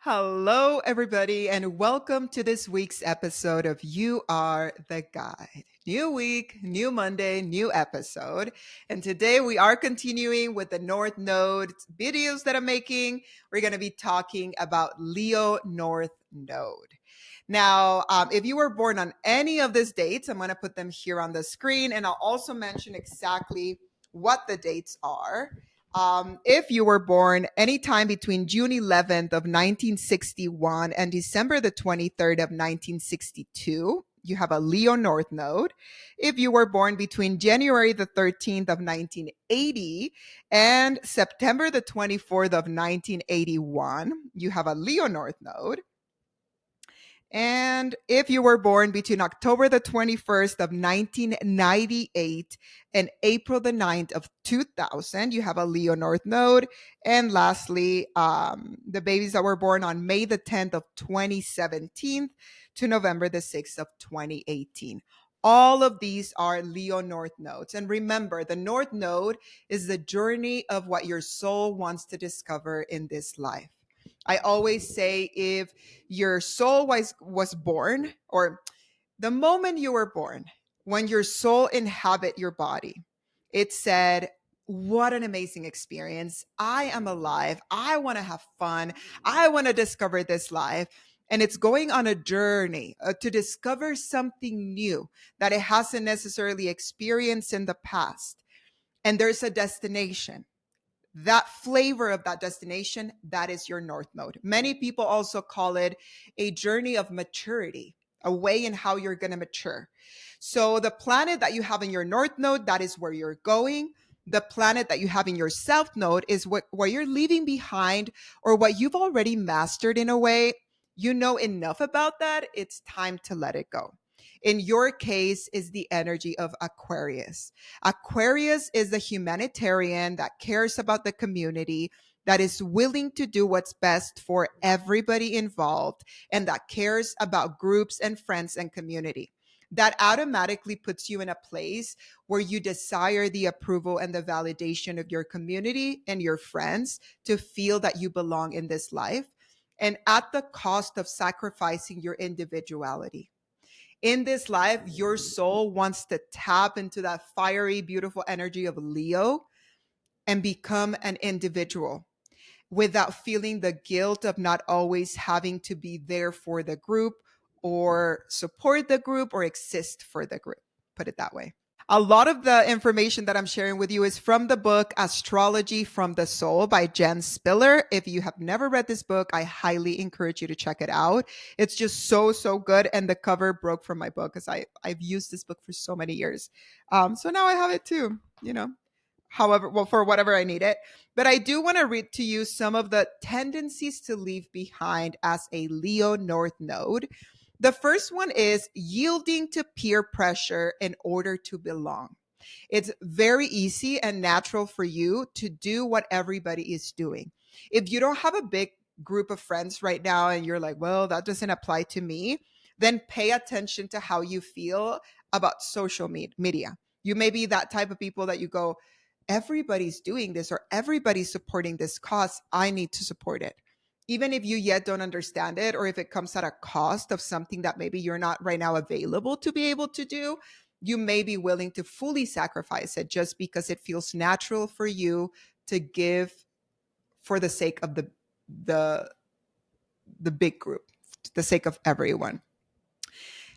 Hello, everybody, and welcome to this week's episode of You Are the Guide. New week, new Monday, new episode. And today we are continuing with the North Node videos that I'm making. We're going to be talking about Leo North Node. Now, if you were born on any of these dates, I'm going to put them here on the screen, and I'll also mention exactly what the dates are. If you were born anytime between June 11th of 1961 and December the 23rd of 1962, you have a Leo North Node. If you were born between January the 13th of 1980 and September the 24th of 1981, you have a Leo North Node. And if you were born between October the 21st of 1998 and April the 9th of 2000, you have a Leo North Node. And lastly, the babies that were born on May the 10th of 2017 to November the 6th of 2018. All of these are Leo North Nodes. And remember, the North Node is the journey of what your soul wants to discover in this life. I always say if your soul was born, or the moment you were born, when your soul inhabit your body, it said, what an amazing experience. I am alive. I want to have fun. I want to discover this life. And it's going on a journey to discover something new that it hasn't necessarily experienced in the past. And there's a destination. That flavor of that destination, that is your North Node. Many people also call it a journey of maturity, a way in how you're going to mature. So the planet that you have in your North Node, that is where you're going. The planet that you have in your South Node is where you're leaving behind, or what you've already mastered in a way. You know enough about that. It's time to let it go. In your case, is the energy of Aquarius. Aquarius is the humanitarian that cares about the community, that is willing to do what's best for everybody involved, and that cares about groups and friends and community. That automatically puts you in a place where you desire the approval and the validation of your community and your friends to feel that you belong in this life, and at the cost of sacrificing your individuality. In this life, your soul wants to tap into that fiery, beautiful energy of Leo and become an individual without feeling the guilt of not always having to be there for the group or support the group or exist for the group. Put it that way. A lot of the information that I'm sharing with you is from the book Astrology from the Soul by Jen Spiller. If you have never read this book, I highly encourage you to check it out. It's just so good. And the cover broke from my book because I've used this book for so many years. So now I have it too, however, well, for whatever I need it. But I do want to read to you some of the tendencies to leave behind as a Leo North Node. The first one is yielding to peer pressure in order to belong. It's very easy and natural for you to do what everybody is doing. If you don't have a big group of friends right now and you're like, well, that doesn't apply to me, then pay attention to how you feel about social media. You may be that type of people that you go, everybody's doing this or everybody's supporting this cause. I need to support it. Even if you yet don't understand it, or if it comes at a cost of something that maybe you're not right now available to be able to do, you may be willing to fully sacrifice it just because it feels natural for you to give for the sake of the the big group, the sake of everyone.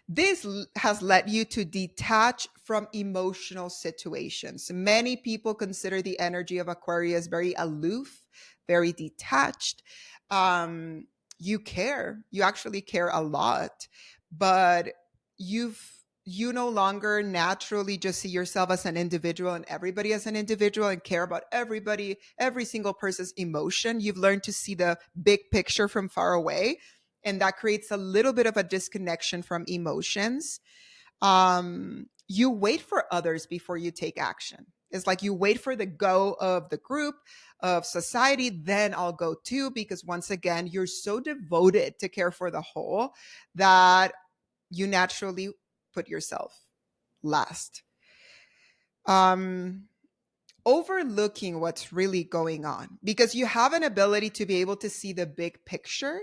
This has led you to detach from emotional situations. Many people consider the energy of Aquarius very aloof, very detached. You care, you actually care a lot, but you no longer naturally just see yourself as an individual and everybody as an individual and care about everybody, every single person's emotion. You've learned to see the big picture from far away, and that creates a little bit of a disconnection from emotions. You wait for others before you take action. It's like you wait for the go of the group, of society, then I'll go too, because once again, you're so devoted to care for the whole that you naturally put yourself last. Um, overlooking what's really going on, because you have an ability to be able to see the big picture.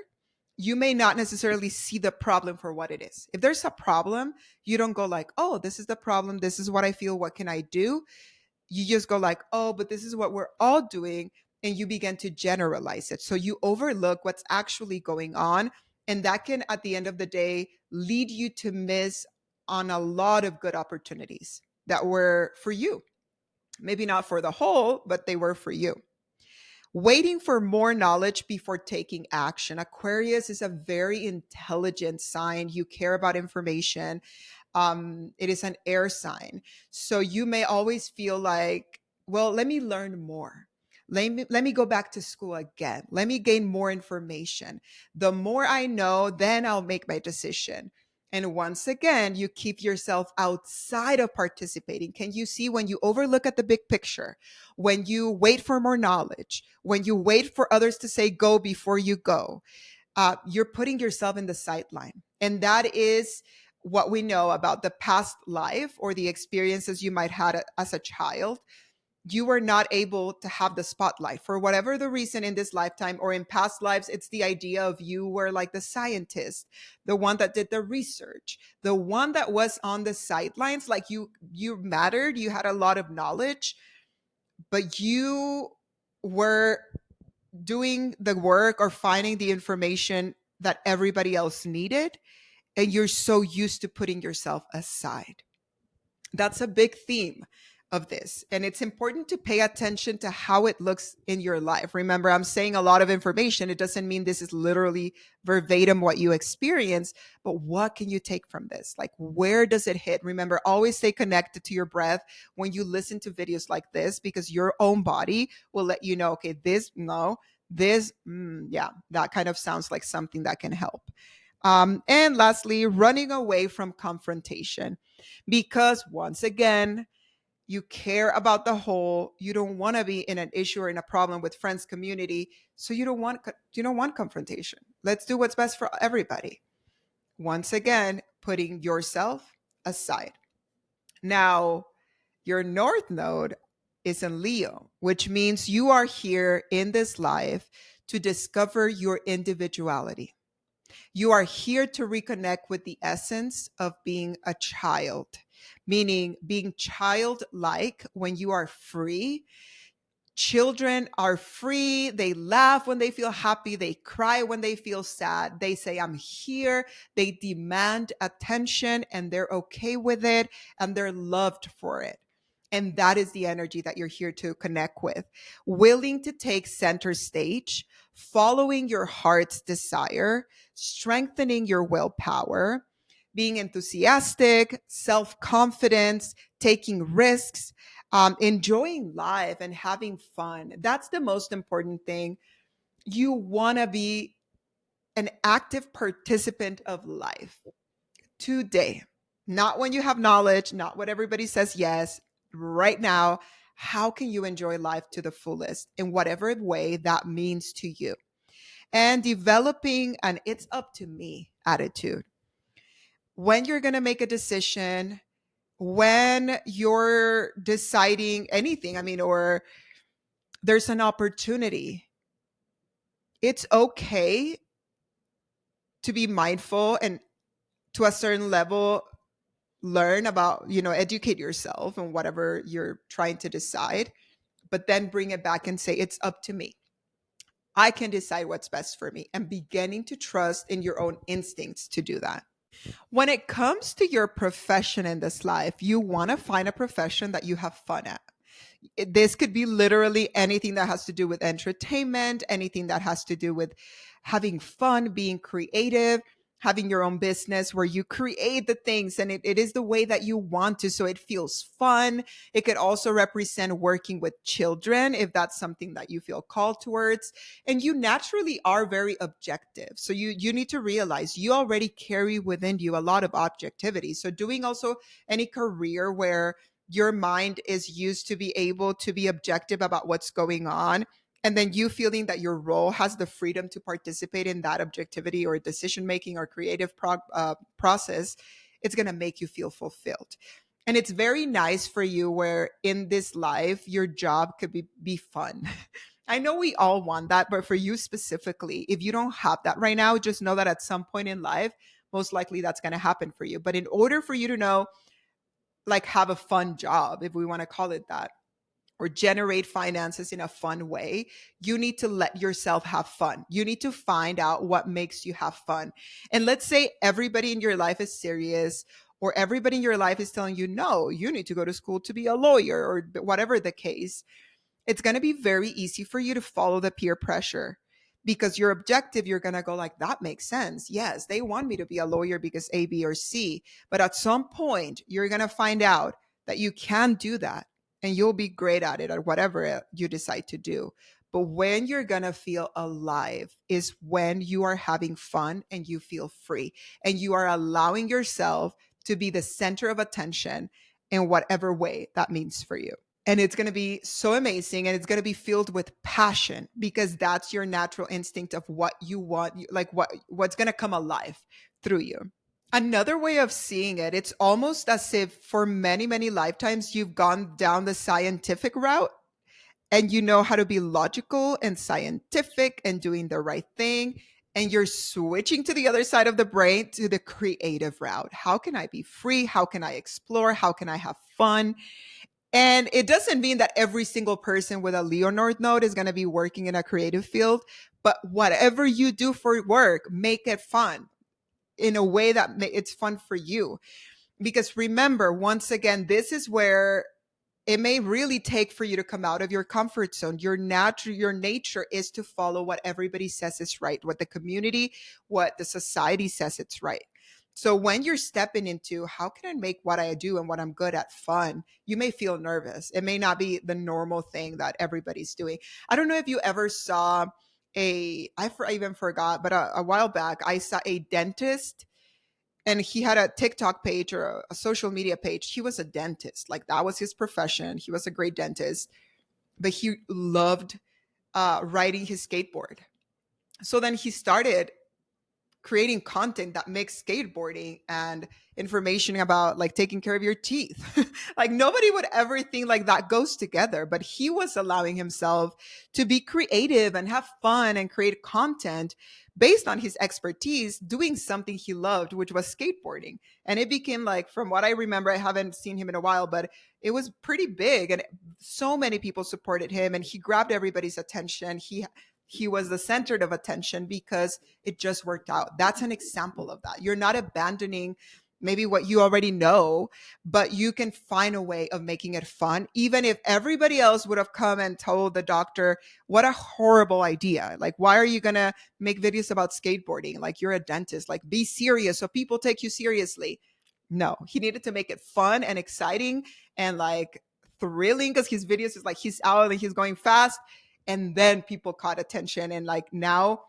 You may not necessarily see the problem for what it is. If there's a problem, you don't go like, oh, this is the problem, this is what I feel, what can I do? You just go like, oh, but this is what we're all doing. And you begin to generalize it. So you overlook what's actually going on. And that can, at the end of the day, lead you to miss on a lot of good opportunities that were for you. Maybe not for the whole, but they were for you. Waiting for more knowledge before taking action. Aquarius is a very intelligent sign. You care about information. It is an air sign. So you may always feel like, well, let me learn more. Let me go back to school again. Let me gain more information. The more I know, then I'll make my decision. And once again, you keep yourself outside of participating. Can you see when you overlook at the big picture, when you wait for more knowledge, when you wait for others to say go before you go, you're putting yourself in the sideline. And that is what we know about the past life or the experiences you might have as a child. You were not able to have the spotlight for whatever the reason in this lifetime or in past lives. It's the idea of you were like the scientist, the one that did the research, the one that was on the sidelines. Like you mattered, you had a lot of knowledge, but you were doing the work or finding the information that everybody else needed, and you're so used to putting yourself aside. That's a big theme of this. And it's important to pay attention to how it looks in your life. Remember, I'm saying a lot of information. It doesn't mean this is literally verbatim what you experience, but what can you take from this? Like, where does it hit? Remember, always stay connected to your breath when you listen to videos like this, because your own body will let you know, okay, this, no, this, yeah, that kind of sounds like something that can help. And lastly, running away from confrontation, because once again, you care about the whole. You don't want to be in an issue or in a problem with friends, community. So you don't want confrontation. Let's do what's best for everybody. Once again, putting yourself aside. Now, your North Node is in Leo, which means you are here in this life to discover your individuality. You are here to reconnect with the essence of being a child, meaning being childlike when you are free. Children are free. They laugh when they feel happy. They cry when they feel sad. They say, I'm here. They demand attention and they're okay with it and they're loved for it. And that is the energy that you're here to connect with. Willing to take center stage, following your heart's desire, strengthening your willpower, being enthusiastic, self confidence, taking risks, enjoying life and having fun. That's the most important thing. You want to be an active participant of life today, not when you have knowledge, not what everybody says yes. Right now, how can you enjoy life to the fullest in whatever way that means to you? And developing an it's up to me attitude. When you're going to make a decision, when you're deciding anything, I mean, or there's an opportunity, it's okay to be mindful and to a certain level learn about, educate yourself and whatever you're trying to decide, but then bring it back and say, it's up to me. I can decide what's best for me, and beginning to trust in your own instincts to do that. When it comes to your profession in this life, you want to find a profession that you have fun at. This could be literally anything that has to do with entertainment, anything that has to do with having fun, being creative, having your own business where you create the things and it is the way that you want to. So it feels fun. It could also represent working with children if that's something that you feel called towards. And you naturally are very objective. So you need to realize you already carry within you a lot of objectivity. So doing also any career where your mind is used to be able to be objective about what's going on, and then you feeling that your role has the freedom to participate in that objectivity or decision making or creative process, it's going to make you feel fulfilled. And it's very nice for you where in this life, your job could be fun. I know we all want that, but for you specifically, if you don't have that right now, just know that at some point in life, most likely that's going to happen for you. But in order for you to know, like, have a fun job, if we want to call it that, or generate finances in a fun way, you need to let yourself have fun. You need to find out what makes you have fun. And let's say everybody in your life is serious, or everybody in your life is telling you, no, you need to go to school to be a lawyer, or whatever the case. It's going to be very easy for you to follow the peer pressure because your objective, you're going to go like, that makes sense. Yes, they want me to be a lawyer because A, B, or C. But at some point, you're going to find out that you can do that and you'll be great at it or whatever you decide to do. But when you're going to feel alive is when you are having fun and you feel free and you are allowing yourself to be the center of attention in whatever way that means for you. And it's going to be so amazing, and it's going to be filled with passion because that's your natural instinct of what you want, like what's going to come alive through you. Another way of seeing it, it's almost as if for many, many lifetimes you've gone down the scientific route and you know how to be logical and scientific and doing the right thing. And you're switching to the other side of the brain to the creative route. How can I be free? How can I explore? How can I have fun? And it doesn't mean that every single person with a Leo North node is going to be working in a creative field, but whatever you do for work, make it fun in a way that it's fun for you. Because remember, once again, this is where it may really take for you to come out of your comfort zone. Your nature is to follow what everybody says is right, what the community, what the society says it's right. So when you're stepping into how can I make what I do and what I'm good at fun, you may feel nervous. It may not be the normal thing that everybody's doing. I don't know if you ever saw I even forgot, but a while back I saw a dentist, and he had a TikTok page or a social media page. He was a dentist. Like, that was his profession. He was a great dentist, but he loved riding his skateboard. So then he started creating content that makes skateboarding and information about like taking care of your teeth. Like, nobody would ever think like that goes together, but he was allowing himself to be creative and have fun and create content based on his expertise doing something he loved, which was skateboarding. And it became, like, from what I remember, I haven't seen him in a while, but it was pretty big and so many people supported him and he grabbed everybody's attention. He was the center of attention because it just worked out. That's an example of that. You're not abandoning maybe what you already know, but you can find a way of making it fun, even if everybody else would have come and told the doctor, what a horrible idea. Like, why are you going to make videos about skateboarding? Like, you're a dentist, like, be serious so people take you seriously. No, he needed to make it fun and exciting and like thrilling because his videos is like he's out and he's going fast. And then people caught attention. And like now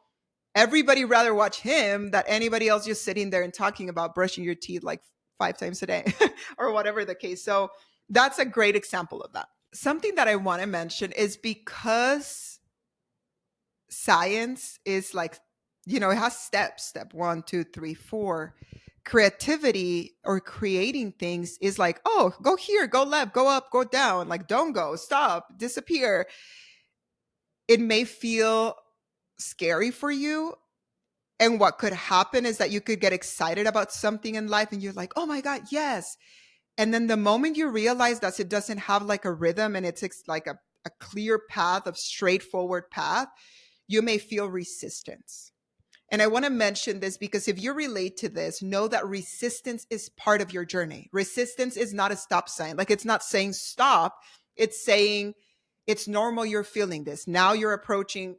everybody rather watch him than anybody else just sitting there and talking about brushing your teeth like 5 times a day or whatever the case. So that's a great example of that. Something that I want to mention is because science is like, it has steps, step 1, 2, 3, 4. Creativity or creating things is like, oh, go here, go left, go up, go down, like, don't go, stop, disappear. It may feel scary for you. And what could happen is that you could get excited about something in life and you're like, oh my God, yes. And then the moment you realize that it doesn't have like a rhythm and it's like a clear path of straightforward path, you may feel resistance. And I want to mention this because if you relate to this, know that resistance is part of your journey. Resistance is not a stop sign. Like, it's not saying stop. It's saying it's normal you're feeling this. Now you're approaching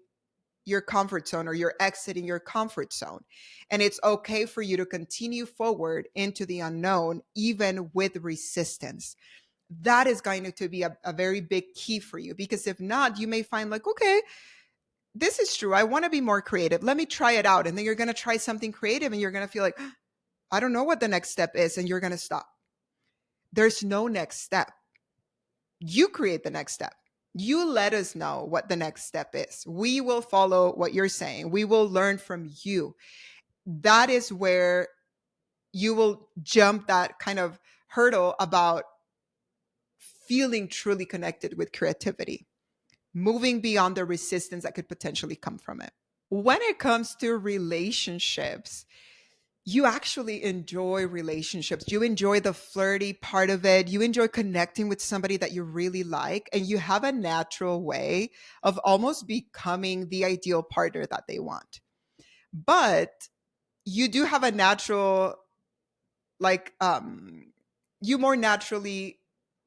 your comfort zone or you're exiting your comfort zone. And it's okay for you to continue forward into the unknown, even with resistance. That is going to be a very big key for you, because if not, you may find like, okay, this is true. I want to be more creative. Let me try it out. And then you're going to try something creative and you're going to feel like, I don't know what the next step is. And you're going to stop. There's no next step. You create the next step. You let us know what the next step is. We will follow what you're saying. We will learn from you. That is where you will jump that kind of hurdle about feeling truly connected with creativity, moving beyond the resistance that could potentially come from it. When it comes to relationships, you actually enjoy relationships. You enjoy the flirty part of it. You enjoy connecting with somebody that you really like. And you have a natural way of almost becoming the ideal partner that they want. But you do have a natural, like, you more naturally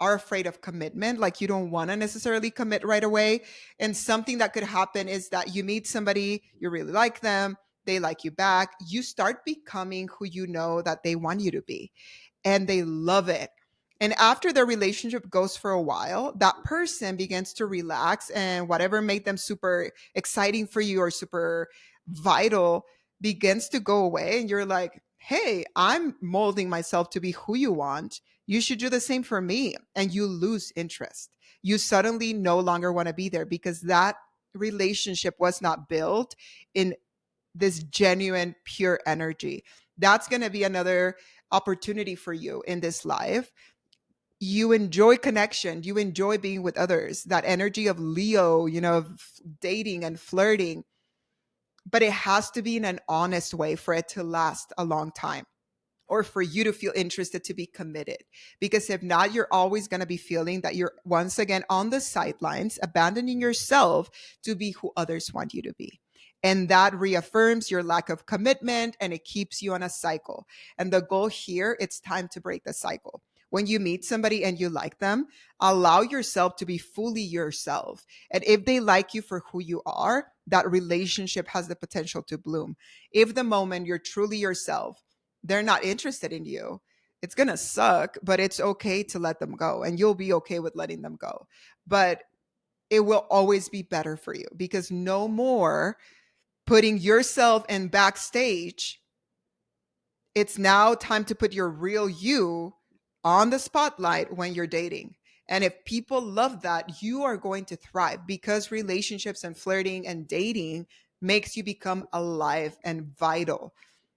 are afraid of commitment. Like, you don't want to necessarily commit right away. And something that could happen is that you meet somebody, you really like them, they like you back, you start becoming who you know that they want you to be, and they love it. And after the relationship goes for a while, that person begins to relax, and whatever made them super exciting for you or super vital begins to go away. And you're like, hey, I'm molding myself to be who you want. You should do the same for me. And you lose interest. You suddenly no longer want to be there because that relationship was not built in this genuine, pure energy. That's going to be another opportunity for you in this life. You enjoy connection, you enjoy being with others, that energy of Leo, of dating and flirting, but it has to be in an honest way for it to last a long time, or for you to feel interested to be committed. Because if not, you're always going to be feeling that you're once again on the sidelines, abandoning yourself to be who others want you to be. And that reaffirms your lack of commitment, and it keeps you on a cycle. And the goal here, it's time to break the cycle. When you meet somebody and you like them, allow yourself to be fully yourself. And if they like you for who you are, that relationship has the potential to bloom. If the moment you're truly yourself, they're not interested in you, it's going to suck, but it's okay to let them go, and you'll be okay with letting them go. But it will always be better for you, because no more putting yourself in backstage. It's now time to put your real you on the spotlight when you're dating. And if people love that, you are going to thrive, because relationships and flirting and dating makes you become alive and vital.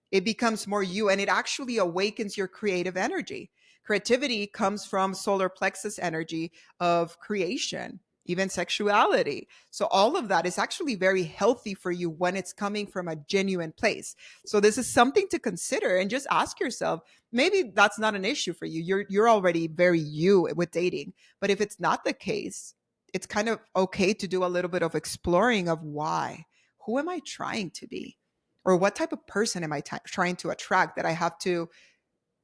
It becomes more you, and it actually awakens your creative energy. Creativity comes from solar plexus energy of creation, even sexuality. So all of that is actually very healthy for you when it's coming from a genuine place. So this is something to consider, and just ask yourself, maybe that's not an issue for you. You're already very you with dating. But if it's not the case, it's kind of okay to do a little bit of exploring of why. Who am I trying to be? Or what type of person am I trying to attract that I have to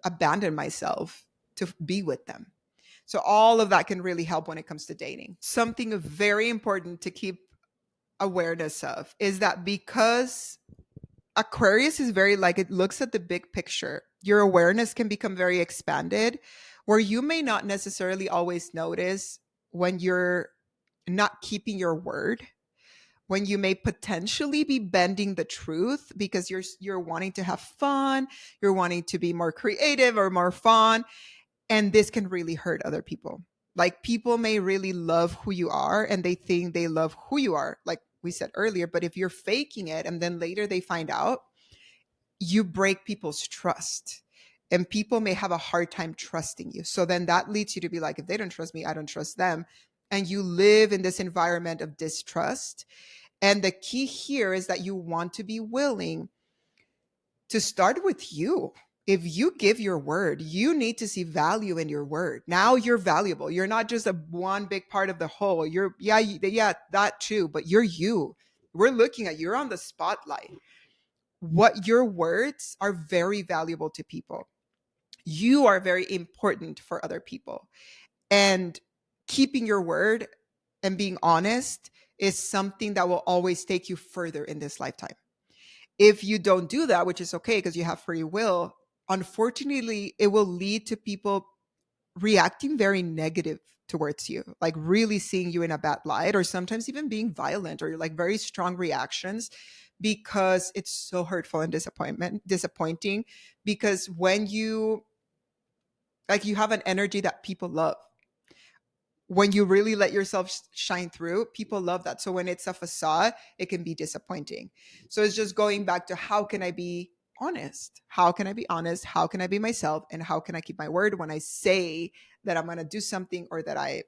abandon myself to be with them? So all of that can really help when it comes to dating. Something very important to keep awareness of is that, because Aquarius is very, like, it looks at the big picture, your awareness can become very expanded, where you may not necessarily always notice when you're not keeping your word, when you may potentially be bending the truth because you're wanting to have fun, you're wanting to be more creative or more fun, and this can really hurt other people. Like, people may really love who you are, and they think they love who you are, like we said earlier, but if you're faking it and then later they find out, you break people's trust. And people may have a hard time trusting you. So then that leads you to be like, if they don't trust me, I don't trust them. And you live in this environment of distrust. And the key here is that you want to be willing to start with you. If you give your word, you need to see value in your word. Now you're valuable. You're not just a one big part of the whole. You're, yeah, that too, but you're you. We're looking at, you're on the spotlight. What your words are very valuable to people. You are very important for other people. And keeping your word and being honest is something that will always take you further in this lifetime. If you don't do that, which is okay because you have free will, unfortunately, it will lead to people reacting very negative towards you, like really seeing you in a bad light, or sometimes even being violent, or like very strong reactions, because it's so hurtful and disappointing. Because when you, like, you have an energy that people love, when you really let yourself shine through, people love that. So when it's a facade, it can be disappointing. So it's just going back to, how can I be honest. How can I be honest? How can I be myself? And how can I keep my word when I say that I'm going to do something or that I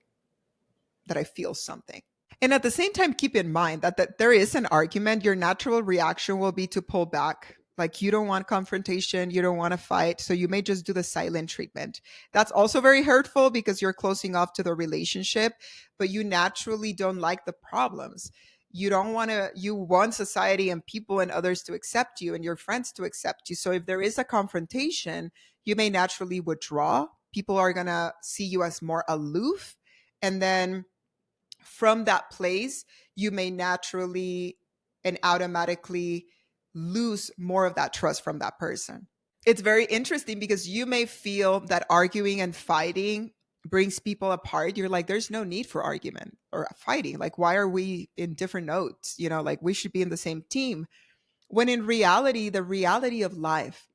feel something? And at the same time, keep in mind that there is an argument. Your natural reaction will be to pull back. Like you don't want confrontation, you don't want to fight. So you may just do the silent treatment. That's also very hurtful because you're closing off to the relationship, but you naturally don't like the problems. You don't want to, you want society and people and others to accept you and your friends to accept you. So if there is a confrontation, you may naturally withdraw. People are going to see you as more aloof. And then from that place, you may naturally and automatically lose more of that trust from that person. It's very interesting because you may feel that arguing and fighting brings people apart. You're like, there's no need for argument or fighting. Like, why are we in different notes? Like we should be in the same team. When in reality, the reality of life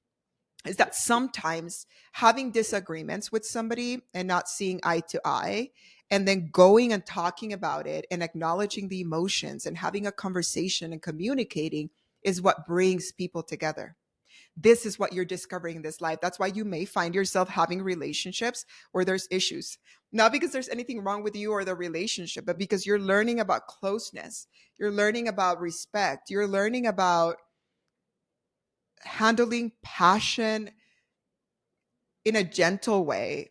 is that sometimes having disagreements with somebody and not seeing eye to eye, and then going and talking about it and acknowledging the emotions and having a conversation and communicating is what brings people together. This is what you're discovering in this life. That's why you may find yourself having relationships where there's issues. Not because there's anything wrong with you or the relationship, but because you're learning about closeness. You're learning about respect. You're learning about handling passion in a gentle way,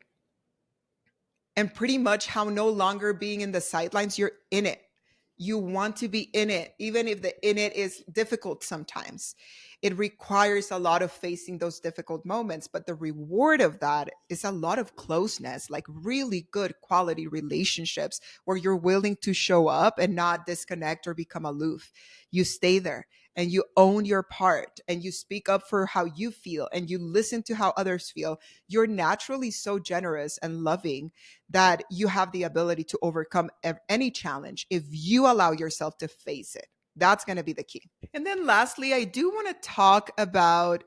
and pretty much how no longer being in the sidelines, you're in it. You want to be in it, even if the in it is difficult sometimes. It requires a lot of facing those difficult moments, but the reward of that is a lot of closeness, like really good quality relationships where you're willing to show up and not disconnect or become aloof. You stay there and you own your part and you speak up for how you feel and you listen to how others feel. You're naturally so generous and loving that you have the ability to overcome any challenge if you allow yourself to face it. That's going to be the key. And then lastly, I do want to talk about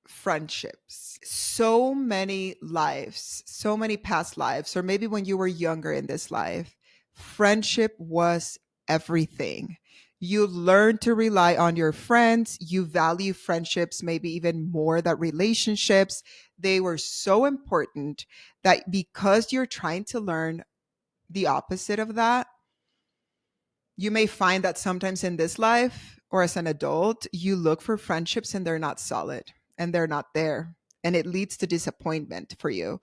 friendships. So many lives, so many past lives, or maybe when you were younger in this life, friendship was everything. You learn to rely on your friends. You value friendships maybe even more than relationships. They were so important that because you're trying to learn the opposite of that, you may find that sometimes in this life or as an adult, you look for friendships and they're not solid and they're not there. And it leads to disappointment for you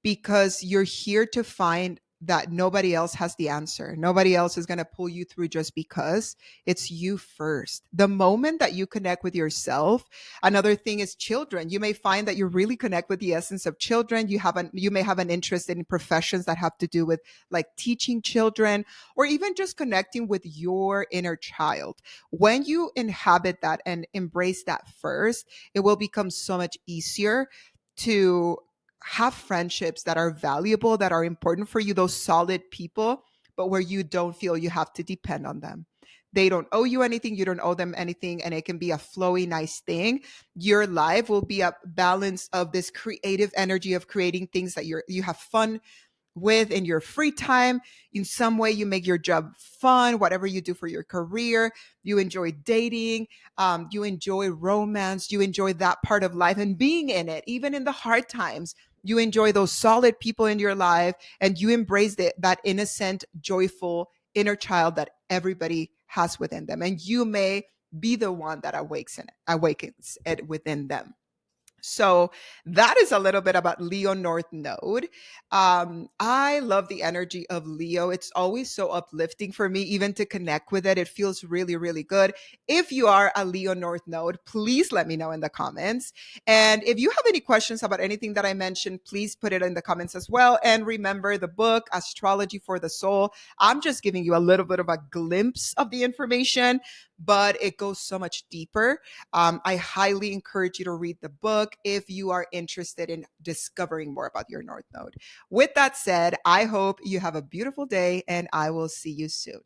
because you're here to find that nobody else has the answer. Nobody else is going to pull you through just because. It's you first. The moment that you connect with yourself, another thing is children. You may find that you really connect with the essence of children. You may have an interest in professions that have to do with like teaching children or even just connecting with your inner child. When you inhabit that and embrace that first, it will become so much easier to have friendships that are valuable, that are important for you, those solid people, but where you don't feel you have to depend on them. They don't owe you anything, you don't owe them anything, and it can be a flowy, nice thing. Your life will be a balance of this creative energy of creating things that you have fun with in your free time. In some way, you make your job fun, whatever you do for your career. You enjoy dating, you enjoy romance, you enjoy that part of life and being in it, even in the hard times. You enjoy those solid people in your life and you embrace that innocent, joyful inner child that everybody has within them. And you may be the one that awakens it within them. So that is a little bit about Leo North Node. I love the energy of Leo. It's always so uplifting for me, even to connect with it. It feels really, really good. If you are a Leo North Node, please let me know in the comments. And if you have any questions about anything that I mentioned, please put it in the comments as well. And remember the book, Astrology for the Soul. I'm just giving you a little bit of a glimpse of the information, but it goes so much deeper. I highly encourage you to read the book if you are interested in discovering more about your North Node. With that said, I hope you have a beautiful day and I will see you soon.